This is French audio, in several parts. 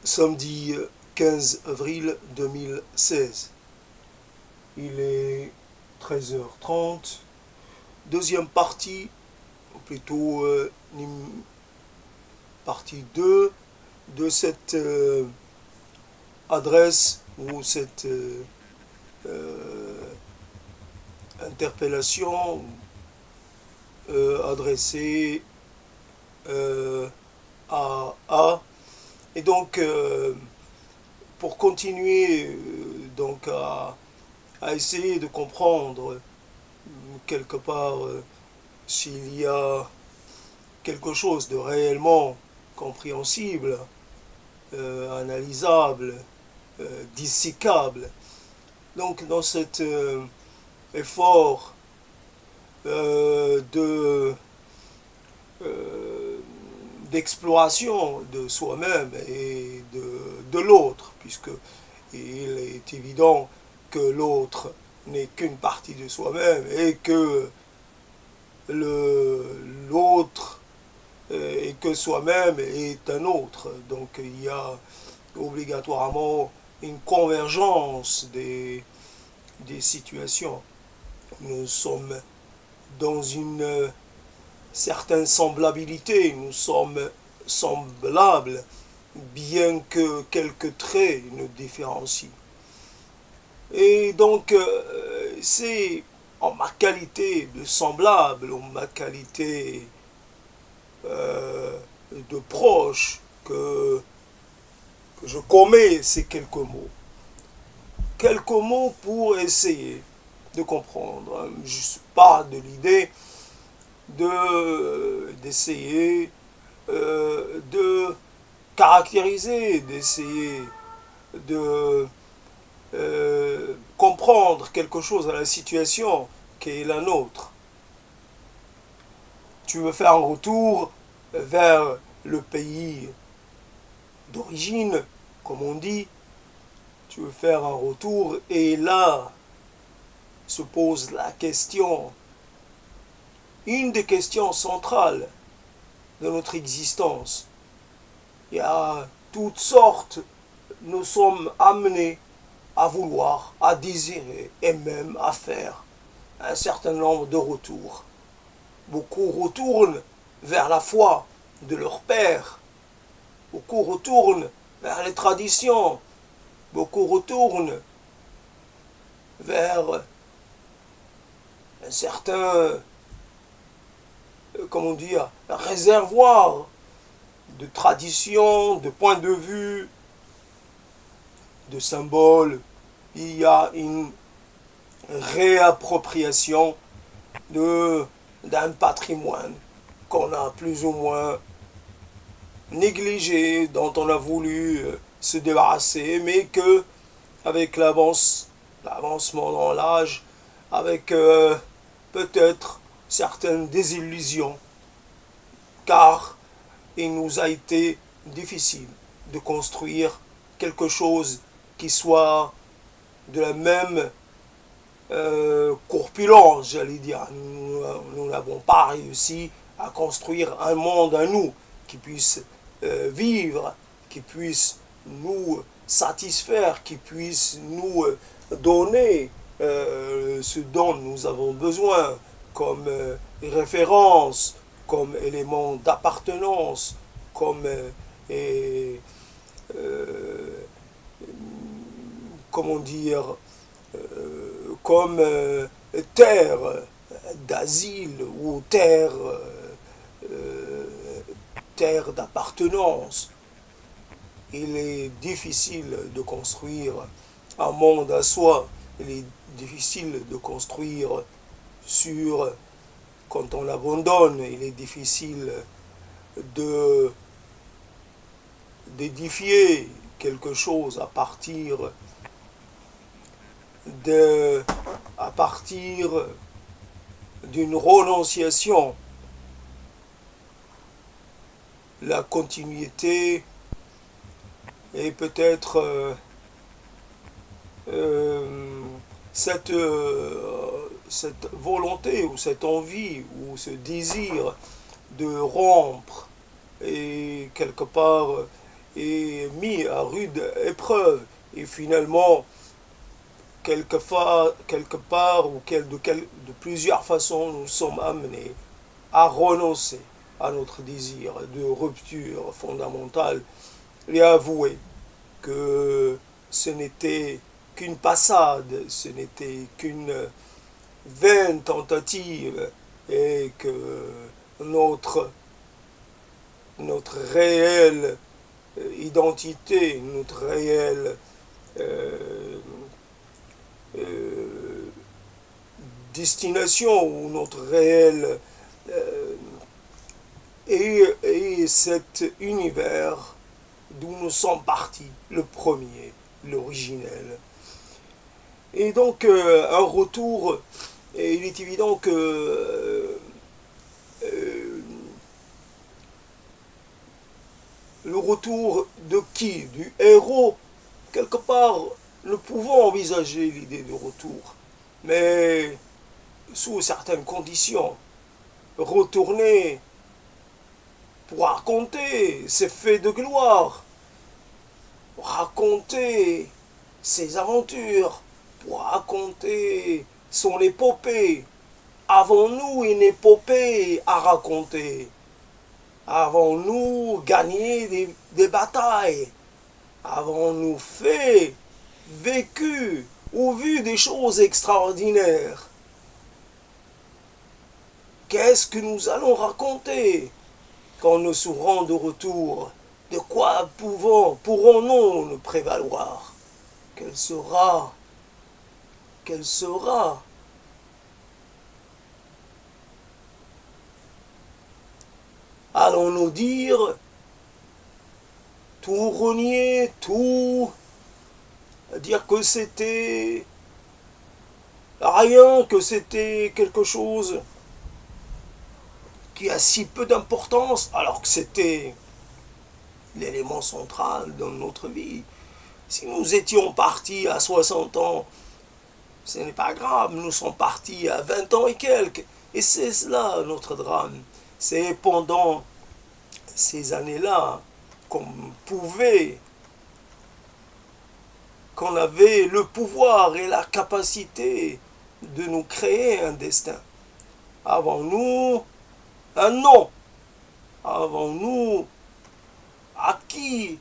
Samedi 15 avril 2016. Il est 13h30. Deuxième partie, ou plutôt partie 2 de cette adresse ou cette interpellation adressée à A. Et donc, pour continuer à essayer de comprendre quelque part s'il y a quelque chose de réellement compréhensible, analysable, dissécable. Donc dans cet effort de d'exploration de soi-même et de l'autre, puisque il est évident que l'autre n'est qu'une partie de soi-même et que l'autre et que soi-même est un autre. Donc il y a obligatoirement une convergence des situations. Nous sommes dans une certaine semblabilité, nous sommes semblables, bien que quelques traits nous différencient. Et donc, c'est en ma qualité de semblable, en ma qualité de proche, que je commets ces quelques mots. Quelques mots pour essayer de comprendre. Je pars de l'idée d'essayer de caractériser, d'essayer de comprendre quelque chose à la situation qui est la nôtre. Tu veux faire un retour vers le pays d'origine, comme on dit, tu veux faire un retour et là se pose la question, une des questions centrales de notre existence. Il y a toutes sortes, nous sommes amenés à vouloir, à désirer et même à faire un certain nombre de retours. Beaucoup retournent vers la foi de leur père, beaucoup retournent vers les traditions, beaucoup retournent vers un certain, comment dire, réservoir de traditions, de points de vue, de symboles. Il y a une réappropriation d'un patrimoine qu'on a plus ou moins négligé, dont on a voulu se débarrasser, mais que avec l'avancement dans l'âge, avec peut-être certaines désillusions, car il nous a été difficile de construire quelque chose qui soit de la même corpulence, j'allais dire. Nous n'avons pas réussi à construire un monde à nous qui puisse vivre, qui puisse nous satisfaire, qui puisse nous donner ce dont nous avons besoin comme référence, comme élément d'appartenance, comme comment dire, comme terre d'asile ou terre d'appartenance. Il est difficile de construire un monde à soi. Il est difficile de construire sur, quand on l'abandonne, il est difficile de d'édifier quelque chose à partir d'une renonciation. La continuité et peut-être cette volonté ou cette envie ou ce désir de rompre et quelque part et mis à rude épreuve. Et finalement, quelque part ou de plusieurs façons, nous sommes amenés à renoncer à notre désir de rupture fondamentale et à avouer que ce n'était qu'une passade, ce n'était qu'une vaine tentative et que notre réelle identité, notre réelle euh, euh, destination ou notre réel est cet univers d'où nous sommes partis, le premier, l'originel. Et donc un retour, et il est évident que euh, le retour de qui? Du héros. Quelque part, nous pouvons envisager l'idée de retour, mais sous certaines conditions. Retourner pour raconter ses faits de gloire, raconter ses aventures, pour raconter son épopée. Avons-nous une épopée à raconter? Avons-nous gagné des batailles? Avons-nous fait, vécu ou vu des choses extraordinaires? Qu'est-ce que nous allons raconter quand nous serons de retour? De quoi pourrons-nous nous prévaloir? Quel sera Allons-nous dire tout renier, tout dire que c'était rien, que c'était quelque chose qui a si peu d'importance, alors que c'était l'élément central dans notre vie? Si nous étions partis à 60 ans, ce n'est pas grave, nous sommes partis à 20 ans et quelques. Et c'est cela notre drame. C'est pendant ces années-là qu'on pouvait, qu'on avait le pouvoir et la capacité de nous créer un destin. Avons-nous un nom? Avons-nous acquis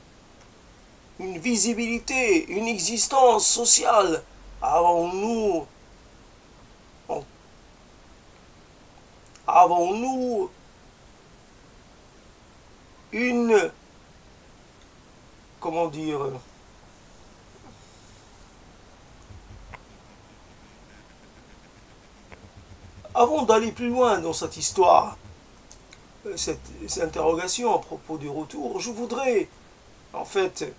une visibilité, une existence sociale? Avons-nous avons-nous une, comment dire, avant d'aller plus loin dans cette histoire, cette interrogation à propos du retour, je voudrais en fait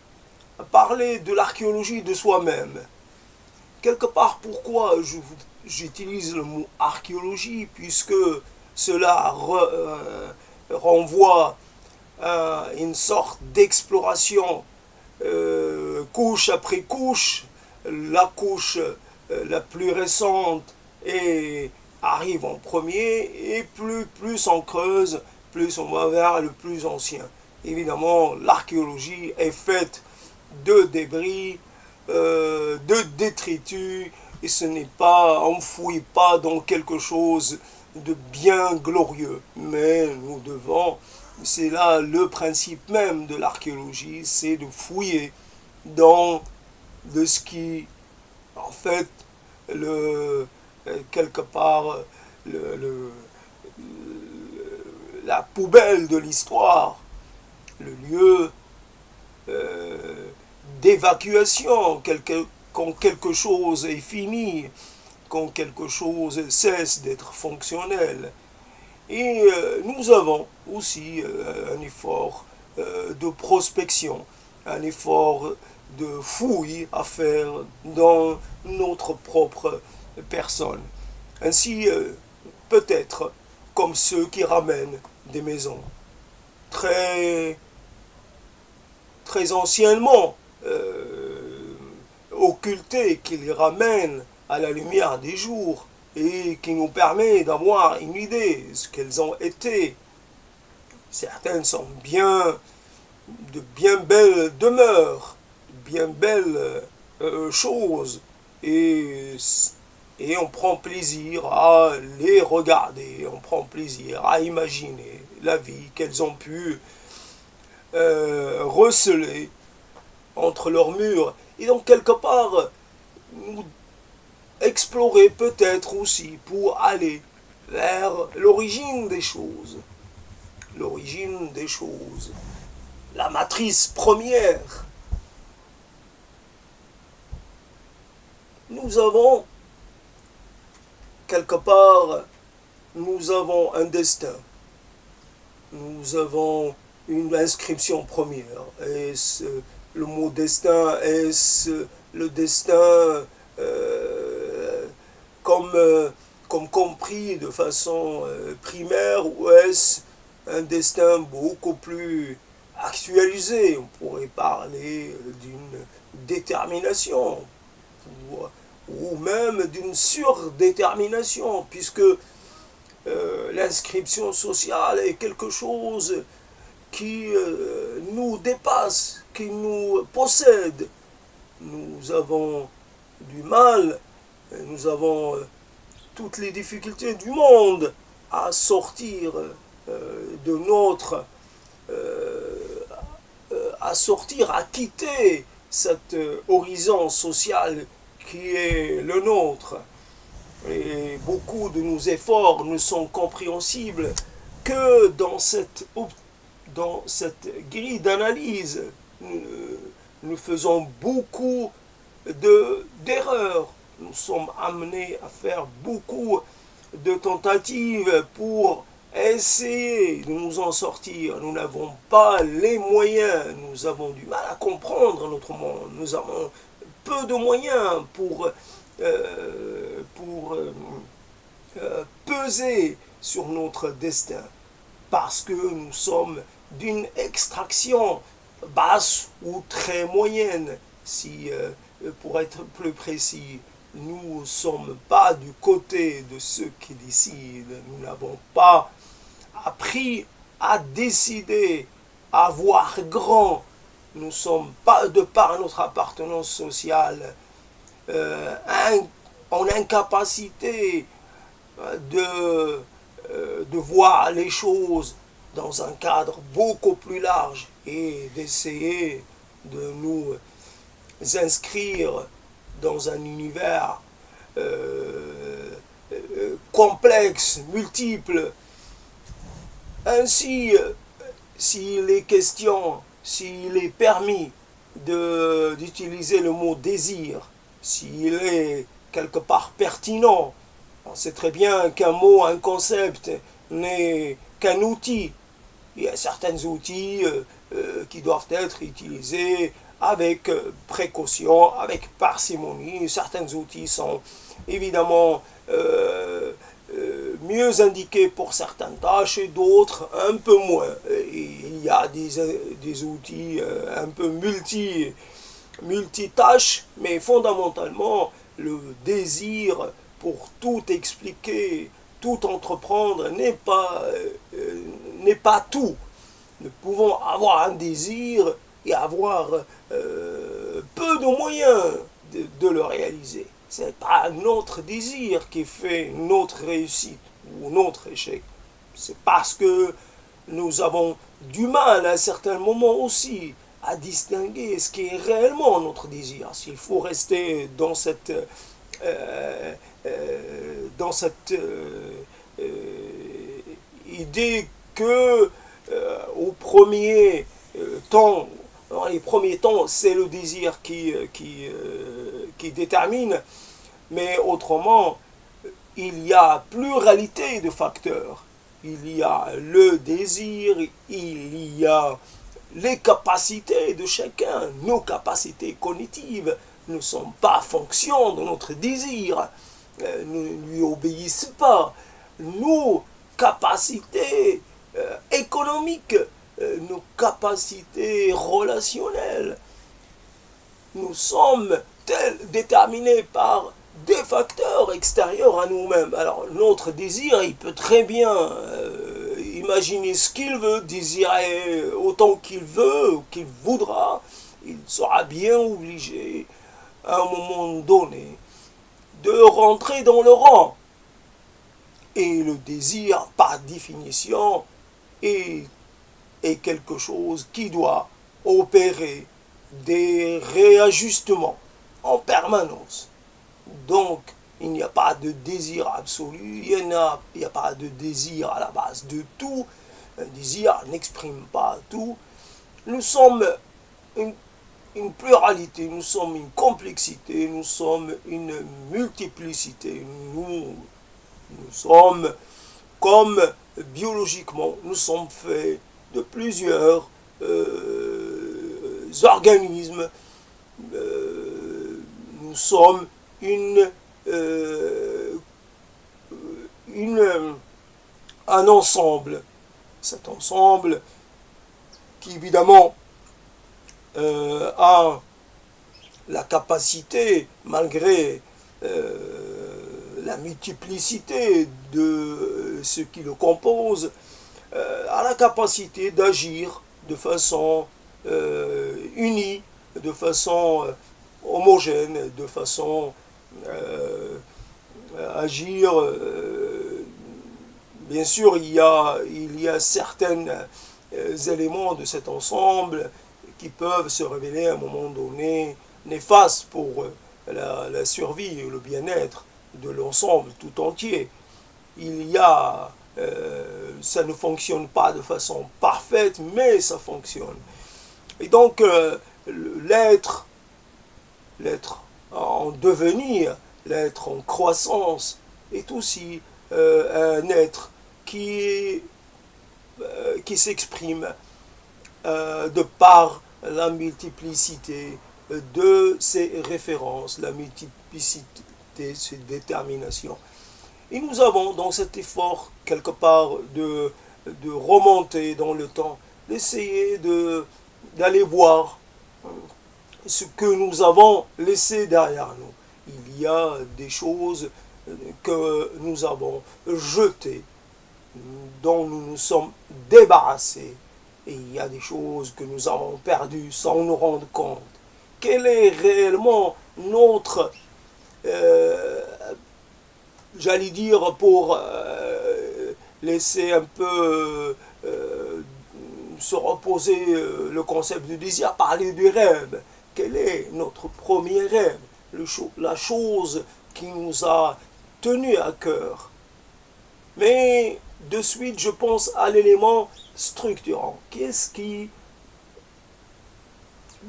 parler de l'archéologie de soi-même. Quelque part, pourquoi j'utilise le mot archéologie, puisque cela renvoie à une sorte d'exploration couche après couche. La couche la plus récente arrive en premier, et plus on creuse, plus on va vers le plus ancien. Évidemment, l'archéologie est faite de débris, de détritus, et ce n'est pas, on ne fouille pas dans quelque chose de bien glorieux, mais nous devons, c'est là le principe même de l'archéologie, c'est de fouiller dans de ce qui, en fait, quelque part, le, le, la poubelle de l'histoire, le lieu d'évacuation, quand quelque chose est fini, quand quelque chose cesse d'être fonctionnel. Et nous avons aussi un effort de prospection, un effort de fouille à faire dans notre propre personne. Ainsi, peut-être comme ceux qui ramènent des maisons très, très anciennement occultées, qui les ramènent à la lumière des jours et qui nous permet d'avoir une idée de ce qu'elles ont été. Certaines sont bien, de bien belles demeures, de bien belles choses, et on prend plaisir à les regarder, on prend plaisir à imaginer la vie qu'elles ont pu receler entre leurs murs. Et donc quelque part, nous explorer peut-être aussi pour aller vers l'origine des choses. L'origine des choses. La matrice première. Nous avons, quelque part, nous avons un destin. Nous avons une inscription première. Est-ce le mot destin, est-ce le destin comme compris de façon primaire, ou est-ce un destin beaucoup plus actualisé? On pourrait parler d'une détermination, ou même d'une surdétermination, puisque l'inscription sociale est quelque chose qui nous dépasse, qui nous possède. Nous avons du mal, nous avons toutes les difficultés du monde à sortir de notre... à sortir, à quitter cet horizon social qui est le nôtre. Et beaucoup de nos efforts ne sont compréhensibles que dans cette grille d'analyse. Nous faisons beaucoup d'erreurs. Nous sommes amenés à faire beaucoup de tentatives pour essayer de nous en sortir. Nous n'avons pas les moyens. Nous avons du mal à comprendre notre monde. Nous avons peu de moyens pour peser sur notre destin, parce que nous sommes d'une extraction basse ou très moyenne, pour être plus précis. Nous ne sommes pas du côté de ceux qui décident. Nous n'avons pas appris à décider, à voir grand. Nous ne sommes pas, de par notre appartenance sociale, en incapacité de voir les choses dans un cadre beaucoup plus large et d'essayer de nous inscrire dans un univers complexe, multiple. Ainsi, s'il est permis d'utiliser le mot désir, s'il est quelque part pertinent, on sait très bien qu'un mot, un concept n'est qu'un outil. Il y a certains outils qui doivent être utilisés avec précaution, avec parcimonie. Certains outils sont évidemment mieux indiqués pour certaines tâches et d'autres un peu moins. Et il y a des outils un peu multitâches, mais fondamentalement, le désir pour tout expliquer, tout entreprendre n'est pas tout. Nous pouvons avoir un désir et avoir peu de moyens de le réaliser. Ce n'est pas notre désir qui fait notre réussite ou notre échec. C'est parce que nous avons du mal à un certain moment aussi à distinguer ce qui est réellement notre désir. S'il faut rester dans cette idée que dans les premiers temps, c'est le désir qui détermine, mais autrement, il y a pluralité de facteurs. Il y a le désir, il y a les capacités de chacun. Nos capacités cognitives ne sont pas fonction de notre désir, ne lui obéissent pas. Nos capacités économiques, nos capacités relationnelles, nous sommes déterminés par des facteurs extérieurs à nous-mêmes. Alors notre désir, il peut très bien imaginer ce qu'il veut, désirer autant qu'il veut ou qu'il voudra, il sera bien obligé, à un moment donné, de rentrer dans le rang. Et le désir, par définition, est quelque chose qui doit opérer des réajustements en permanence. Donc, il n'y a pas de désir absolu, il n'y a pas de désir à la base de tout. Un désir n'exprime pas tout. Nous sommes une pluralité, nous sommes une complexité, nous sommes une multiplicité. Nous sommes comme biologiquement, nous sommes faits de plusieurs organismes. Nous sommes un ensemble. Cet ensemble qui évidemment a la capacité, malgré la multiplicité de ce qui le compose, a la capacité d'agir de façon unie, de façon homogène, de façon agir. Bien sûr, il y a certains éléments de cet ensemble qui peuvent se révéler à un moment donné néfastes pour la survie et le bien-être de l'ensemble tout entier. Ça ne fonctionne pas de façon parfaite, mais ça fonctionne. Et donc, l'être en devenir, l'être en croissance, est aussi un être qui s'exprime de par la multiplicité de ses références, la multiplicité de ses déterminations. Et nous avons dans cet effort, quelque part, de remonter dans le temps, d'essayer d'aller voir ce que nous avons laissé derrière nous. Il y a des choses que nous avons jetées, dont nous nous sommes débarrassés. Et il y a des choses que nous avons perdues sans nous rendre compte. Quel est réellement notre, j'allais dire, pour laisser un peu se reposer le concept de désir, parler du rêve. Quel est notre premier rêve, la chose qui nous a tenu à cœur? Mais de suite, je pense à l'élément structurant. Qu'est-ce qui,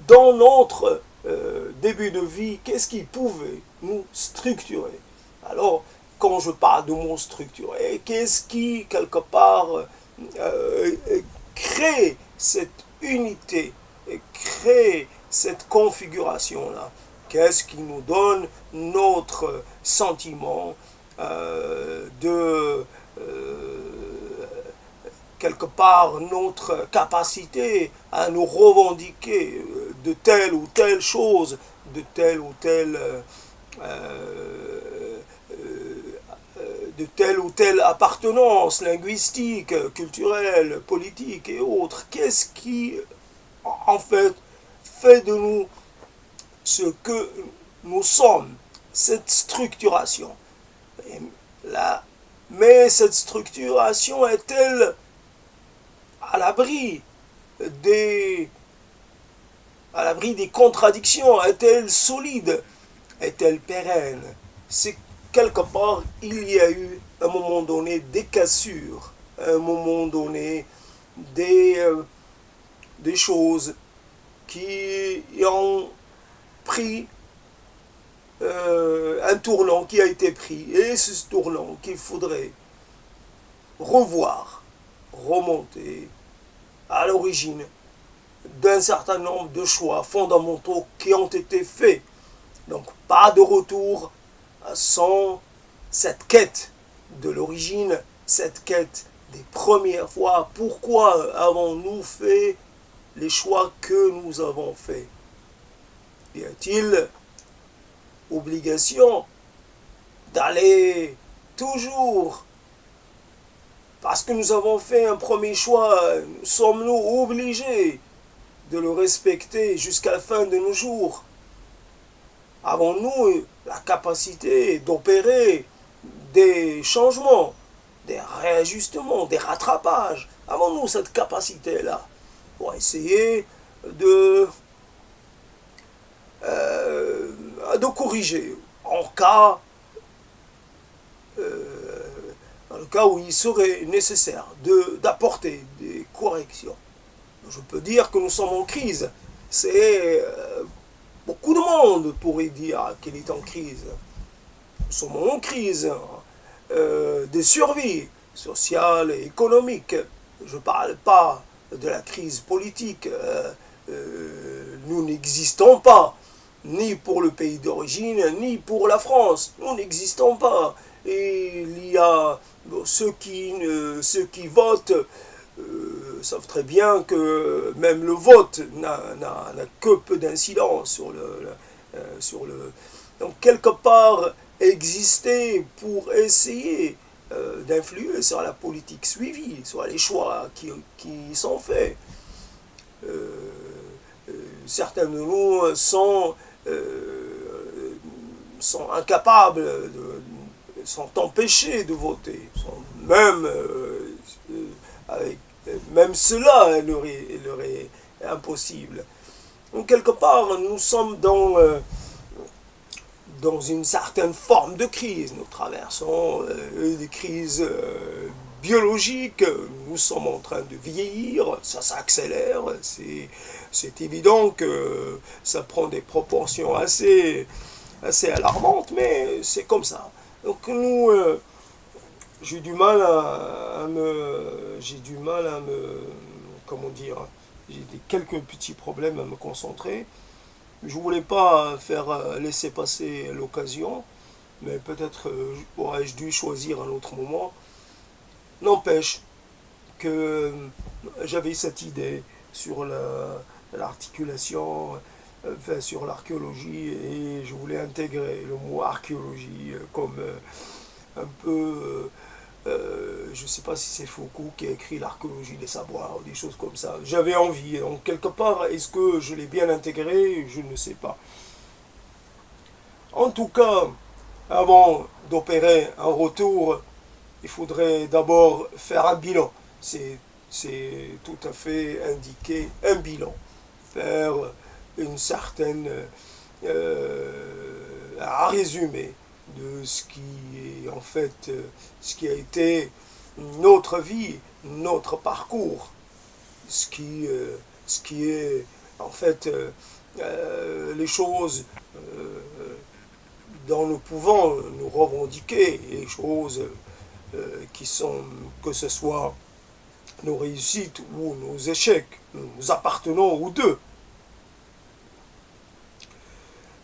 dans notre début de vie, qu'est-ce qui pouvait nous structurer? Alors, quand je parle de mot structuré, qu'est-ce qui, quelque part, crée cette unité, crée cette configuration-là? Qu'est-ce qui nous donne notre sentiment quelque part, notre capacité à nous revendiquer de telle ou telle chose, de telle ou telle appartenance linguistique, culturelle, politique et autres. Qu'est-ce qui, en fait de nous ce que nous sommes, cette structuration? Mais cette structuration est-elle à l'abri des contradictions? Est-elle solide? Est-elle pérenne? C'est quelque part, il y a eu à un moment donné des cassures, à un moment donné des choses qui ont pris un tournant qui a été pris, et ce tournant qu'il faudrait revoir, remonter à l'origine d'un certain nombre de choix fondamentaux qui ont été faits. Donc pas de retour sans cette quête de l'origine, cette quête des premières fois. Pourquoi avons-nous fait les choix que nous avons faits? Y a-t-il obligation d'aller toujours parce que nous avons fait un premier choix, sommes-nous obligés de le respecter jusqu'à la fin de nos jours? Avons-nous la capacité d'opérer des changements, des réajustements, des rattrapages? Avons-nous cette capacité-là pour essayer de, de corriger dans le cas où il serait nécessaire d'apporter des corrections? Je peux dire que nous sommes en crise. C'est beaucoup de monde pourrait dire qu'il est en crise. Nous sommes en crise de survie sociale et économique. Je ne parle pas de la crise politique. Nous n'existons pas, ni pour le pays d'origine, ni pour la France. Nous n'existons pas. Et il y a ceux qui votent savent très bien que même le vote n'a que peu d'incidence sur le... Donc quelque part, exister pour essayer d'influer sur la politique suivie, sur les choix qui sont faits. Certains de nous sont incapables, sont empêchés de voter, sont même avec même cela leur est impossible. Donc quelque part, nous sommes dans une certaine forme de crise. Nous traversons des crises biologiques, nous sommes en train de vieillir, ça s'accélère, c'est évident que ça prend des proportions assez alarmantes, mais c'est comme ça. Donc nous... j'ai du mal à me, comment dire, j'ai quelques petits problèmes à me concentrer. Je voulais pas laisser passer l'occasion, mais peut-être aurais-je dû choisir un autre moment. N'empêche que j'avais cette idée sur l'articulation, sur l'archéologie, et je voulais intégrer le mot archéologie comme un peu... je ne sais pas si c'est Foucault qui a écrit l'archéologie des savoirs ou des choses comme ça. J'avais envie, donc quelque part, est-ce que je l'ai bien intégré? Je ne sais pas. En tout cas, avant d'opérer un retour, il faudrait d'abord faire un bilan. C'est tout à fait indiqué, un bilan. Faire une certaine... un résumé de ce qui est en fait, ce qui a été notre vie, notre parcours, ce qui est en fait les choses dont nous pouvons nous revendiquer, les choses qui sont, que ce soit nos réussites ou nos échecs, nous appartenons aux deux.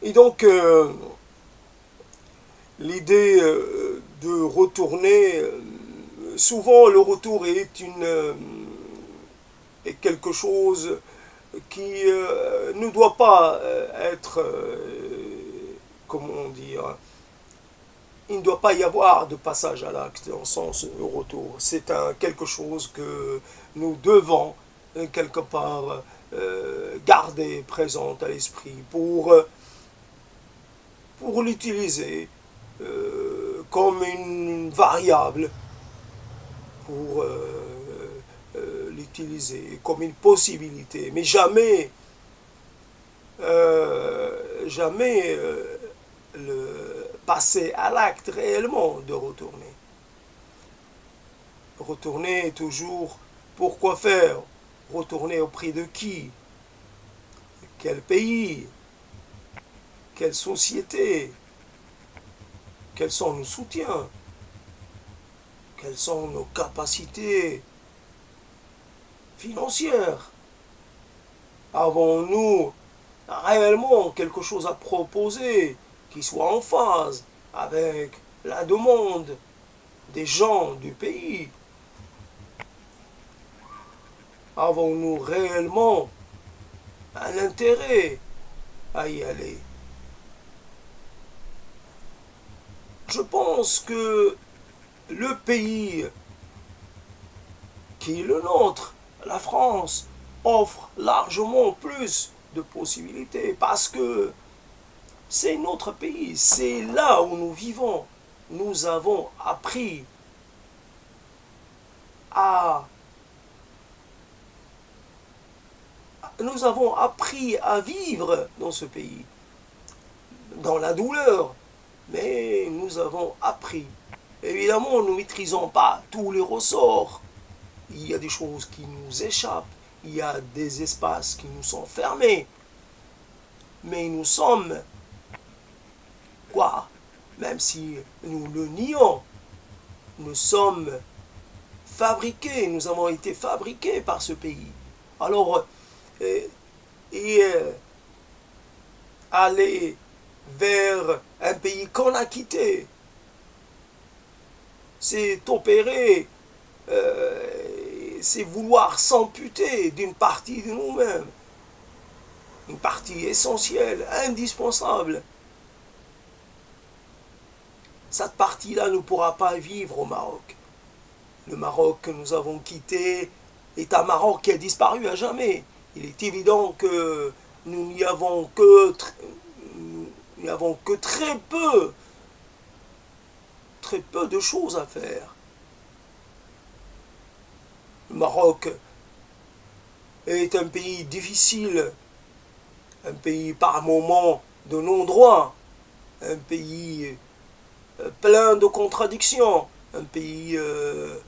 Et donc, l'idée de retourner, souvent le retour est quelque chose qui ne doit pas être, comment dire, il ne doit pas y avoir de passage à l'acte en sens retour. C'est quelque chose que nous devons quelque part garder présent à l'esprit pour l'utiliser comme une variable, pour l'utiliser comme une possibilité, mais jamais le passer à l'acte réellement de retourner. Retourner toujours, pourquoi faire? Retourner auprès de qui? Quel pays? Quelle société? Quels sont nos soutiens? Quelles sont nos capacités financières? Avons-nous réellement quelque chose à proposer qui soit en phase avec la demande des gens du pays? Avons-nous réellement un intérêt à y aller? Je pense que le pays qui est le nôtre, la France, offre largement plus de possibilités parce que c'est notre pays, c'est là où nous vivons. Nous avons appris à vivre dans ce pays, dans la douleur, mais nous avons appris. Évidemment, nous ne maîtrisons pas tous les ressorts. Il y a des choses qui nous échappent, il y a des espaces qui nous sont fermés. Mais nous sommes, quoi, même si nous le nions, nous sommes fabriqués, nous avons été fabriqués par ce pays. Alors, aller vers un pays qu'on a quitté, c'est opérer, c'est vouloir s'amputer d'une partie de nous-mêmes, une partie essentielle, indispensable. Cette partie-là ne pourra pas vivre au Maroc. Le Maroc que nous avons quitté est un Maroc qui a disparu à jamais. Il est évident que nous n'y avons que très peu de choses à faire. Le Maroc est un pays difficile, un pays par moments de non-droit, un pays plein de contradictions, un pays un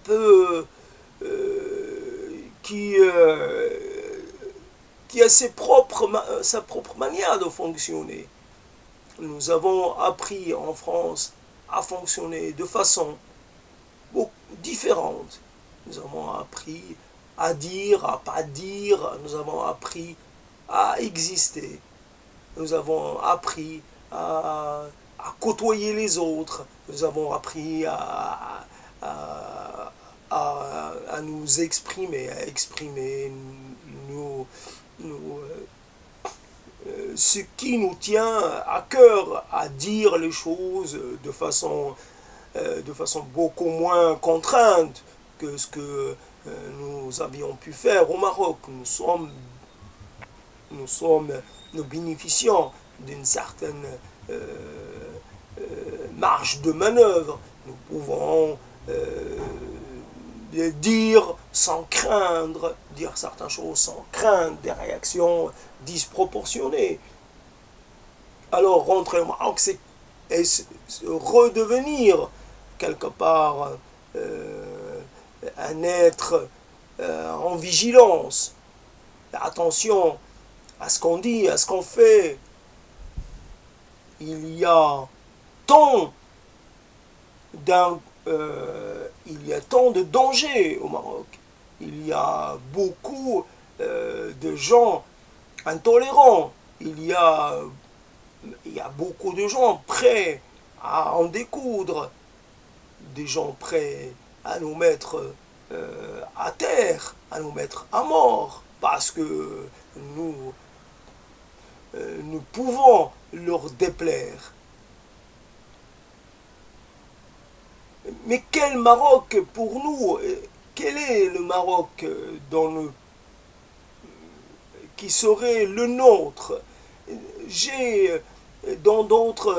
peu qui a sa propre manière de fonctionner. Nous avons appris en France à fonctionner de façon différente. Nous avons appris à dire, à pas dire, nous avons appris à exister. Nous avons appris à côtoyer les autres. Nous avons appris à nous exprimer, à exprimer ce qui nous tient à cœur, à dire les choses de façon beaucoup moins contrainte que ce que nous avions pu faire au Maroc. Nous bénéficions d'une certaine marge de manœuvre. Nous pouvons dire sans craindre, dire certaines choses sans craindre des réactions disproportionnées. Alors rentrer au Maroc, c'est redevenir quelque part un être en vigilance. Attention à ce qu'on dit, à ce qu'on fait. Il y a tant de dangers au Maroc. Il y a beaucoup de gens intolérants. Il y a beaucoup de gens prêts à en découdre. Des gens prêts à nous mettre à terre, à nous mettre à mort, parce que nous pouvons leur déplaire. Mais quel Maroc pour nous? Quel est le Maroc qui serait le nôtre? Dans d'autres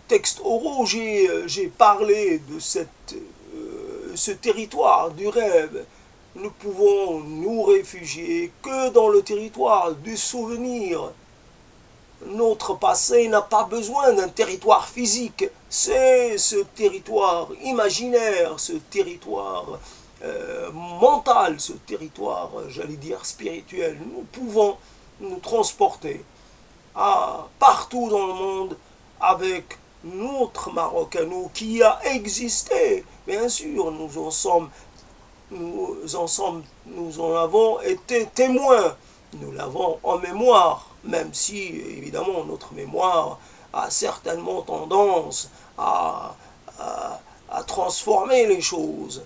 textes oraux, j'ai parlé de ce territoire du rêve. Nous pouvons nous réfugier que dans le territoire du souvenir. Notre passé n'a pas besoin d'un territoire physique. C'est ce territoire imaginaire, ce territoire mental, ce territoire, j'allais dire, spirituel. Nous pouvons nous transporter partout dans le monde avec notre Maroc à nous qui a existé. Bien sûr, nous en avons été témoins. Nous l'avons en mémoire, même si, évidemment, notre mémoire a certainement tendance à transformer les choses.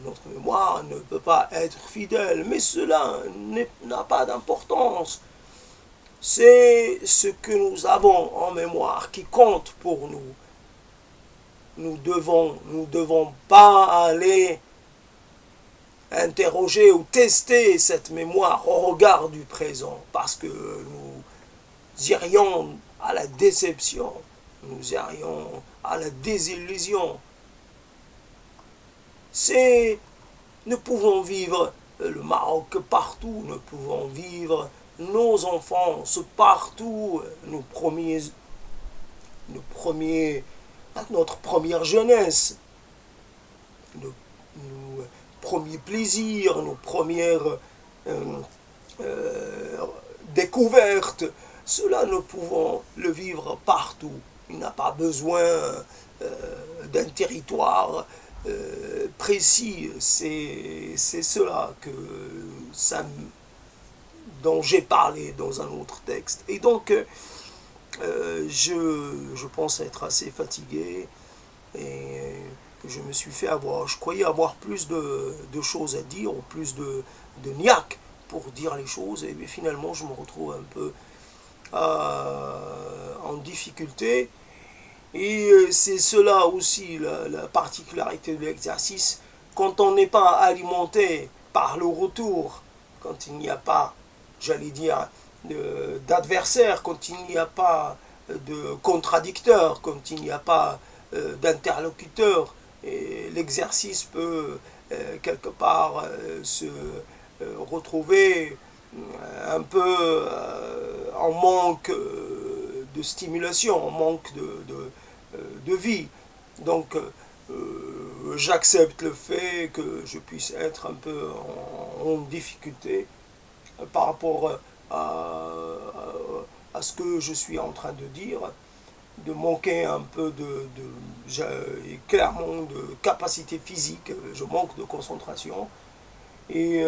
Notre mémoire ne peut pas être fidèle, mais cela n'a pas d'importance. C'est ce que nous avons en mémoire qui compte pour nous. nous devons pas aller interroger ou tester cette mémoire au regard du présent, parce que nous irions à la déception, nous irions à la désillusion. Nous pouvons vivre le Maroc partout, nous pouvons vivre nos enfances partout, notre première jeunesse, nos premiers plaisirs, nos premières découvertes. Cela, nous pouvons le vivre partout. Il n'a pas besoin d'un territoire précis. C'est cela dont j'ai parlé dans un autre texte. Et donc, je pense être assez fatigué et que je me suis fait avoir. Je croyais avoir plus de choses à dire, ou plus de niaque pour dire les choses, et finalement je me retrouve un peu en difficulté. Et c'est cela aussi la particularité de l'exercice. Quand on n'est pas alimenté par le retour, quand il n'y a pas, j'allais dire, d'adversaire, quand il n'y a pas de contradicteur, quand il n'y a pas d'interlocuteur, l'exercice peut quelque part se retrouver un peu en manque de stimulation, en manque de vie. Donc j'accepte le fait que je puisse être un peu en difficulté par rapport à ce que je suis en train de dire, de manquer un peu clairement de capacité physique, je manque de concentration et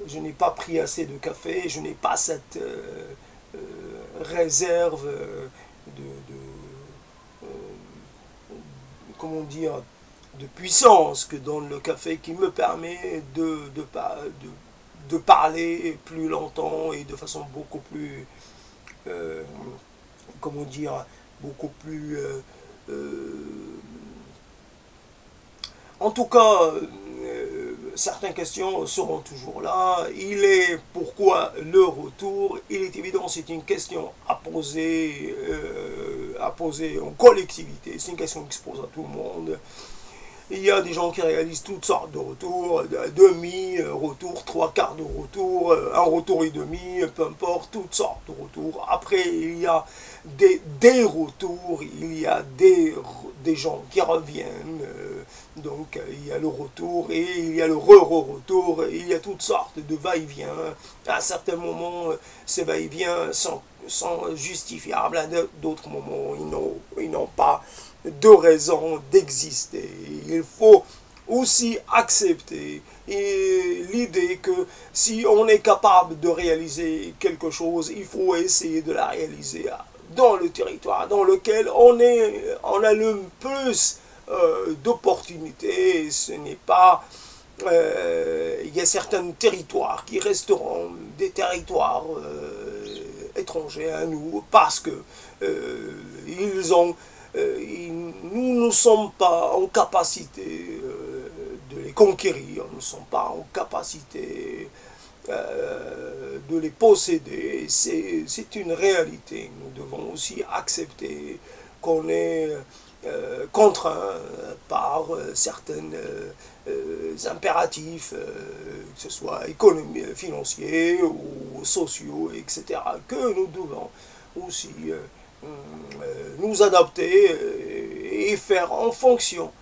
je n'ai pas pris assez de café, je n'ai pas cette réserve comment dire, de puissance que donne le café, qui me permet de parler plus longtemps et de façon beaucoup plus, comment dire, beaucoup plus... en tout cas, certaines questions seront toujours là. Il est pourquoi le retour? Il est évident, c'est une question à poser en collectivité. C'est une question qui se pose à tout le monde. Il y a des gens qui réalisent toutes sortes de retours, demi-retour, trois quarts de retour, un retour et demi, peu importe, toutes sortes de retours. Après, il y a des retours, il y a des gens qui reviennent, donc il y a le retour et il y a le re-retour, il y a toutes sortes de va-et-vient. À certains moments, ces va-et-vient sont justifiables, à d'autres moments, ils n'ont pas de raison d'exister. Il faut aussi accepter l'idée que si on est capable de réaliser quelque chose, il faut essayer de la réaliser dans le territoire dans lequel on a le plus d'opportunités. Ce n'est pas... il y a certains territoires qui resteront des territoires étrangers à nous parce que nous ne sommes pas en capacité de les conquérir, nous ne sommes pas en capacité de les posséder. C'est une réalité. Nous devons aussi accepter qu'on est contraint par certains impératifs, que ce soit économiques, financiers ou sociaux, etc., que nous devons aussi nous adapter et faire en fonction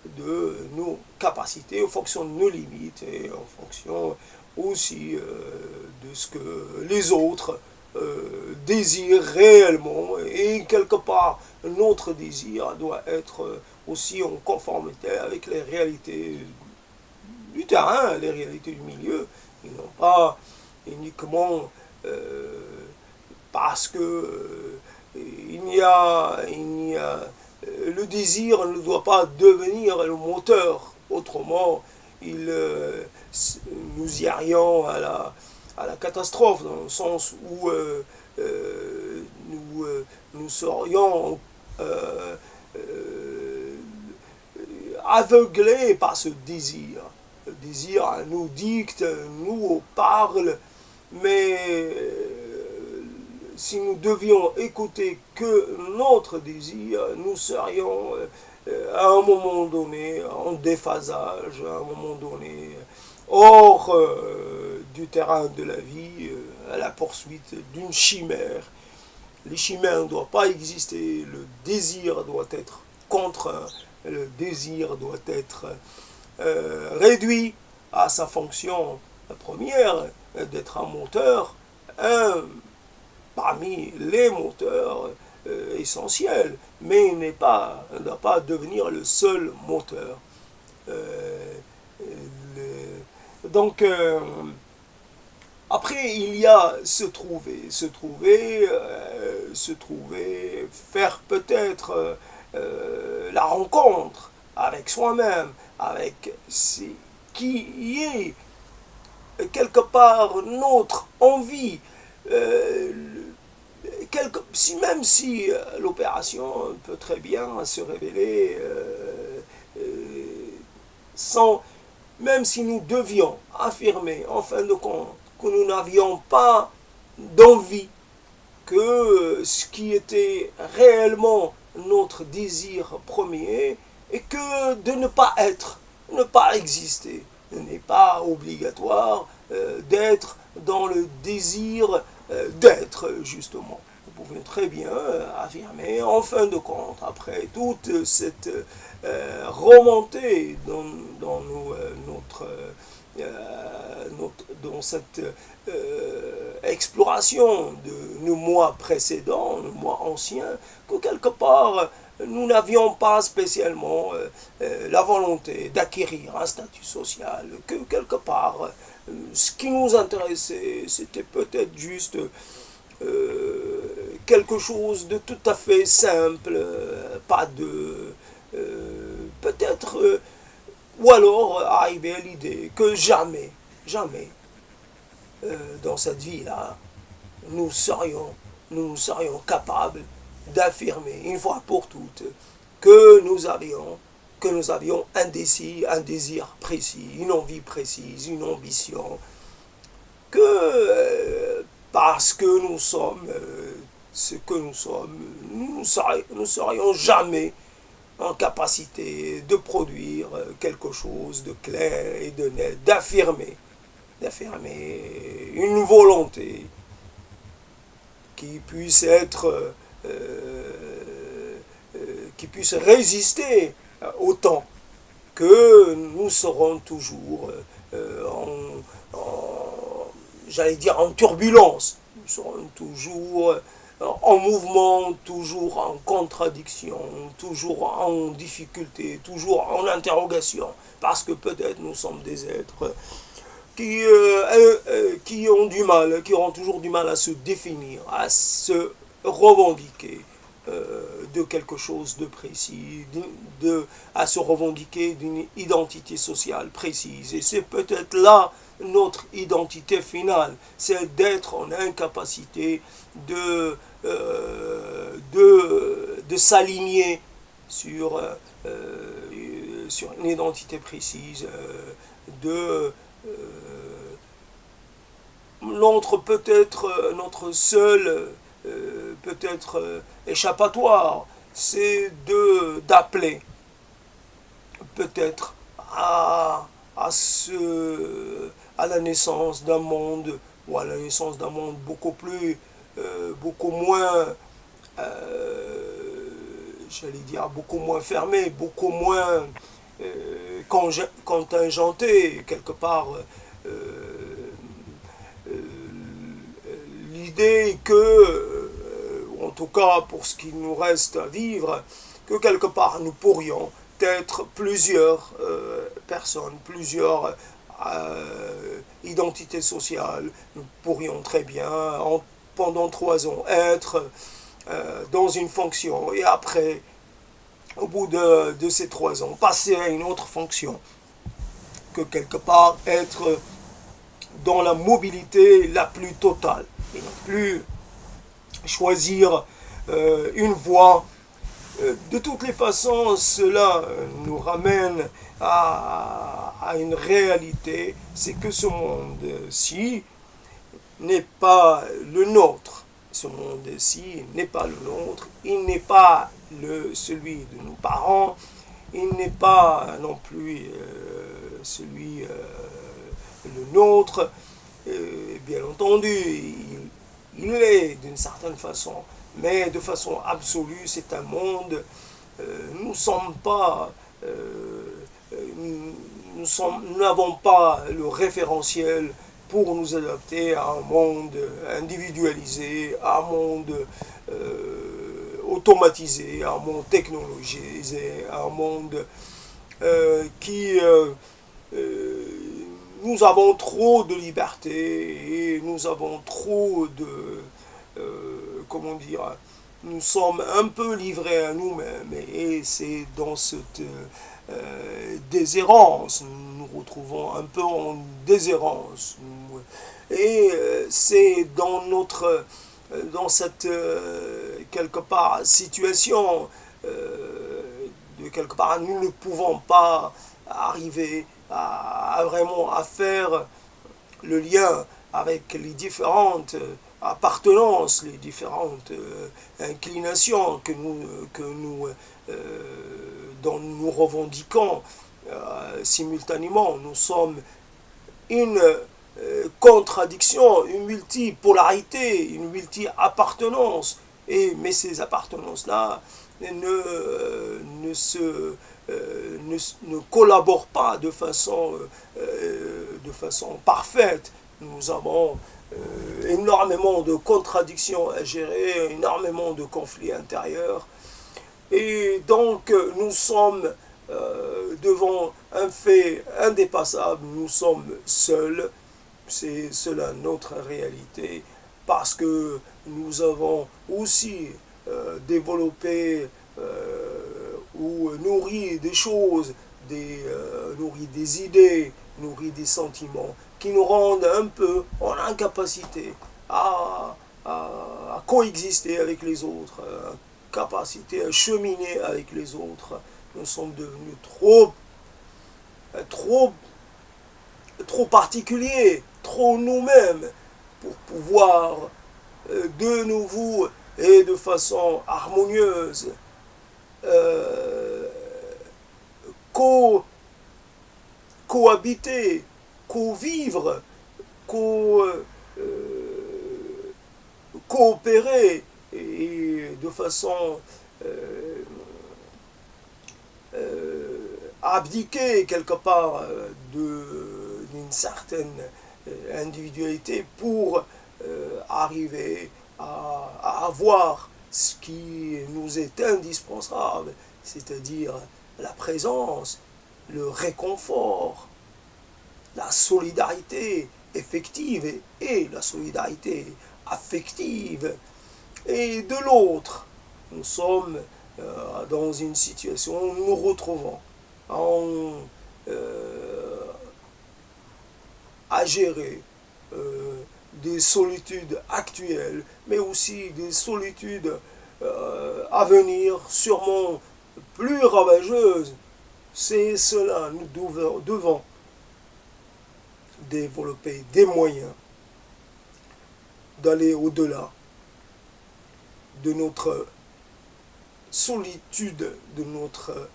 de nos capacités, en fonction de nos limites et en fonction aussi de ce que les autres désirent réellement. Et quelque part, notre désir doit être aussi en conformité avec les réalités du terrain, les réalités du milieu, et non pas uniquement parce que le désir ne doit pas devenir le moteur. Autrement, nous irions à la catastrophe, dans le sens où nous serions aveuglés par ce désir. Le désir nous dicte, nous parle, mais si nous devions écouter que notre désir, nous serions à un moment donné en déphasage, à un moment donné hors du terrain de la vie, à la poursuite d'une chimère. Les chimères ne doivent pas exister, le désir doit être contraint, le désir doit être réduit à sa fonction première d'être un moteur, parmi les moteurs essentiels, mais il ne doit pas devenir le seul moteur. Donc, après, il y a se trouver, faire peut-être la rencontre avec soi-même, avec ce qui est quelque part notre envie, même si l'opération peut très bien se révéler sans, même si nous devions affirmer en fin de compte que nous n'avions pas d'envie, que ce qui était réellement notre désir premier est que de ne pas être, ne pas exister. Il n'est pas obligatoire d'être dans le désir d'être, justement. Vous pouvez très bien affirmer, en fin de compte, après toute cette remontée dans dans cette exploration de nos mois précédents, nos mois anciens, que quelque part, nous n'avions pas spécialement la volonté d'acquérir un statut social, que quelque part, ce qui nous intéressait, c'était peut-être juste quelque chose de tout à fait simple, pas de... peut-être... ou alors arriver à l'idée que jamais, dans cette vie-là, nous serions capables d'affirmer une fois pour toutes que nous avions un désir précis, une envie précise, une ambition, que parce que nous sommes ce que nous sommes, nous ne serions jamais en capacité de produire quelque chose de clair et de net, d'affirmer une volonté qui puisse être, qui puisse résister au temps, que nous serons toujours j'allais dire en turbulence, nous serons toujours en mouvement, toujours en contradiction, toujours en difficulté, toujours en interrogation, parce que peut-être nous sommes des êtres qui auront toujours du mal à se définir, à se revendiquer de quelque chose de précis, à se revendiquer d'une identité sociale précise. Et c'est peut-être là notre identité finale, c'est d'être en incapacité de s'aligner sur une identité précise, notre seul peut-être échappatoire, c'est d'appeler peut-être à la naissance d'un monde, ou à la naissance d'un monde beaucoup moins, j'allais dire, beaucoup moins fermé, beaucoup moins contingenté, quelque part. L'idée que, en tout cas pour ce qui nous reste à vivre, que quelque part nous pourrions être plusieurs personnes, plusieurs identités sociales, nous pourrions très bien, pendant 3 ans, être dans une fonction, et après, au bout de ces 3 ans, passer à une autre fonction, que quelque part être dans la mobilité la plus totale, et non plus choisir une voie. De toutes les façons, cela nous ramène à une réalité, c'est que ce monde-ci n'est pas le nôtre. Ce monde-ci n'est pas le nôtre, il n'est pas celui de nos parents, il n'est pas non plus celui le nôtre. Bien entendu, il est d'une certaine façon, mais de façon absolue, c'est un monde. Nous ne sommes pas, nous n'avons pas le référentiel pour nous adapter à un monde individualisé, à un monde automatisé, à un monde technologisé, à un monde qui nous avons trop de liberté et nous avons trop de comment dire, nous sommes un peu livrés à nous-mêmes et c'est dans cette déshérence, nous nous retrouvons un peu en déshérence et c'est dans cette quelque part situation de quelque part nous ne pouvons pas arriver à vraiment à faire le lien avec les différentes appartenances, les différentes inclinations dont nous revendiquons simultanément. Nous sommes une contradiction, une multipolarité, une multi-appartenance. Mais ces appartenances-là ne collaborent pas de façon parfaite. Nous avons énormément de contradictions à gérer, énormément de conflits intérieurs. Et donc nous sommes devant un fait indépassable, nous sommes seuls, c'est cela notre réalité, parce que nous avons aussi développé ou nourri des choses, nourri des idées, nourri des sentiments qui nous rendent un peu en incapacité à coexister avec les autres, capacité à cheminer avec les autres. Nous sommes devenus trop particuliers, trop nous-mêmes pour pouvoir de nouveau et de façon harmonieuse cohabiter, co-vivre, coopérer et de façon abdiquer quelque part d'une certaine individualité pour arriver à avoir ce qui nous est indispensable, c'est-à-dire la présence, le réconfort, la solidarité effective et la solidarité affective. Et de l'autre, nous sommes dans une situation où nous nous retrouvons à gérer des solitudes actuelles, mais aussi des solitudes à venir, sûrement plus ravageuses. C'est cela, nous devons développer des moyens d'aller au-delà de notre solitude, de notre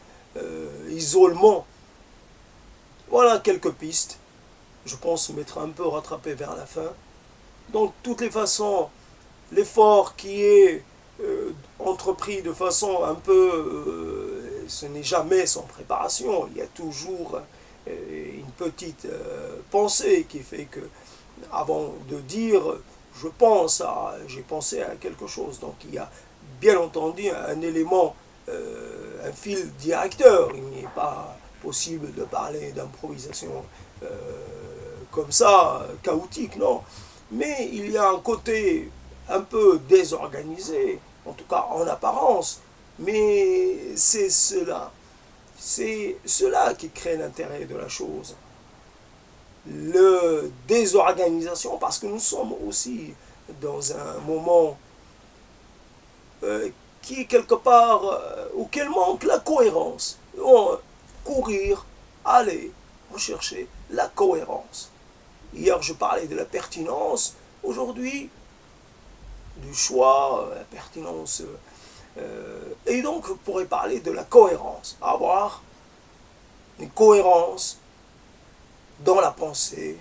isolement. Voilà quelques pistes. Je pense m'être un peu rattrapé vers la fin. Donc, de toutes les façons, l'effort qui est entrepris de façon un peu... ce n'est jamais sans préparation. Il y a toujours une petite pensée qui fait que, avant de dire, j'ai pensé à quelque chose. Donc, il y a bien entendu un élément, un fil directeur. Il n'est pas possible de parler d'improvisation comme ça, chaotique, non. Mais il y a un côté un peu désorganisé, en tout cas en apparence, mais c'est cela qui crée l'intérêt de la chose. Le désorganisation, parce que nous sommes aussi dans un moment qui quelque part, auquel manque la cohérence. Courir, aller rechercher la cohérence. Hier, je parlais de la pertinence. Aujourd'hui, du choix, la pertinence. Et donc, je pourrais parler de la cohérence. Avoir une cohérence dans la pensée,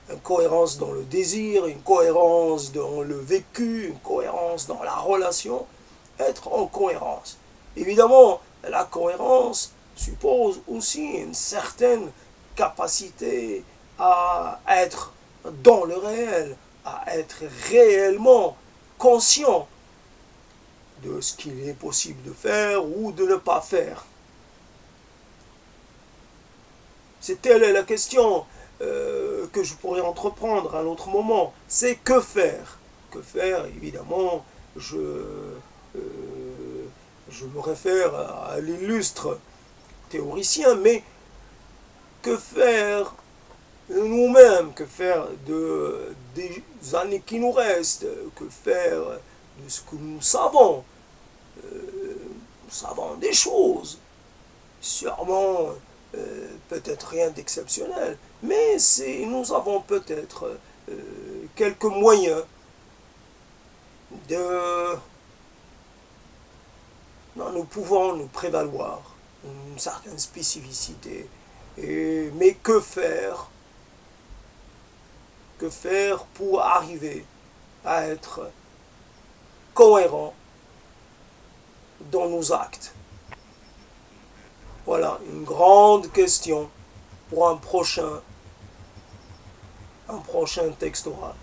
une cohérence dans le désir, une cohérence dans le vécu, une cohérence dans la relation. Être en cohérence. Évidemment, la cohérence suppose aussi une certaine capacité à être dans le réel, à être réellement conscient de ce qu'il est possible de faire ou de ne pas faire. C'est telle est la question que je pourrais entreprendre à un autre moment. C'est que faire. Que faire, évidemment, je me réfère à l'illustre théoricien, mais que faire nous-mêmes, que faire des années qui nous restent, que faire de ce que nous savons. Nous savons des choses, sûrement peut-être rien d'exceptionnel, mais nous avons peut-être quelques moyens de... Non, nous pouvons nous prévaloir une certaine spécificité. Mais que faire? Que faire pour arriver à être cohérent dans nos actes? Voilà, une grande question pour un prochain texte oral.